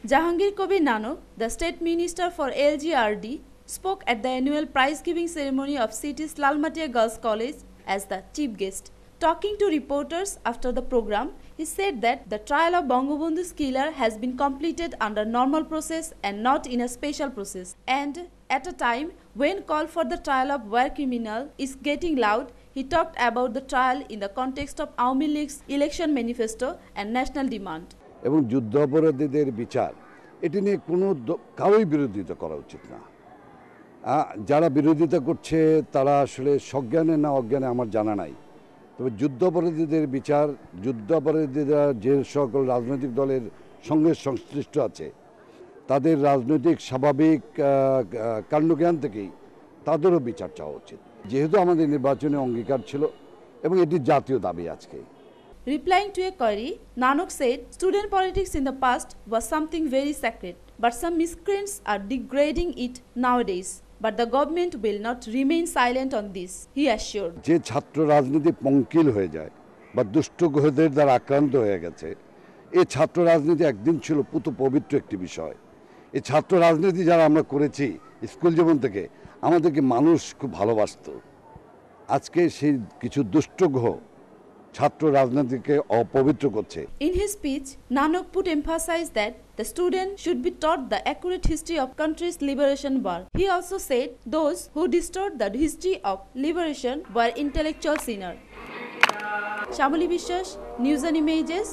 Jahangir Kabir Nanok, the State Minister for LGRD, spoke at the annual prize-giving ceremony of city's Lalmatia Girls College as the chief guest. Talking to reporters after the program, he said that the trial of Bangabandhu's killer has been completed under normal process and not in a special process. And at a time when call for the trial of war criminal is getting loud, he talked about the trial in the context of Awami League's election manifesto and national demand. এবং যুদ্ধাপরাধীদের বিচার এটি নিয়ে কোনো কারোই বিরোধিতা করা উচিত না। যারা বিরোধিতা করছে তারা আসলে সজ্ঞানে না অজ্ঞানে আমার জানা নাই। তবে যুদ্ধাপরাধীদের বিচার, যুদ্ধাপরাধীরা যে সকল রাজনৈতিক দলের সঙ্গে সংশ্লিষ্ট আছে তাদের রাজনৈতিক স্বাভাবিক কাণ্ডজ্ঞান থেকেই তাদেরও বিচার চাওয়া উচিত। যেহেতু আমাদের নির্বাচনে অঙ্গীকার ছিল এবং এটি জাতীয় দাবি আজকে। Replying to a query, Nanok said student politics in the past was something very sacred, but some miscreants are degrading it nowadays. But the government will not remain silent on this, he assured. যে ছাত্র রাজনীতি পঙ্কিল হয়ে যায় বা দুষ্ট গ্রহদের দ্বারা আক্রান্ত হয়ে গেছে, এই ছাত্র রাজনীতি একদিন ছিল পুত পবিত্র একটি বিষয়। এই ছাত্র রাজনীতি যারা আমরা করেছি স্কুল জীবন থেকে আমাদেরকে মানুষ খুব ভালোবাসত। আজকে সেই কিছু দুষ্ট গ্রহ ছাত্র রাজনীতিকে অপবিত্র করছে। In his speech, Nanok put emphasis that the student should be taught the accurate history of country's liberation war. He also said those who distort the history of liberation were intellectual sinners. Shamali Bishwas, News and Images.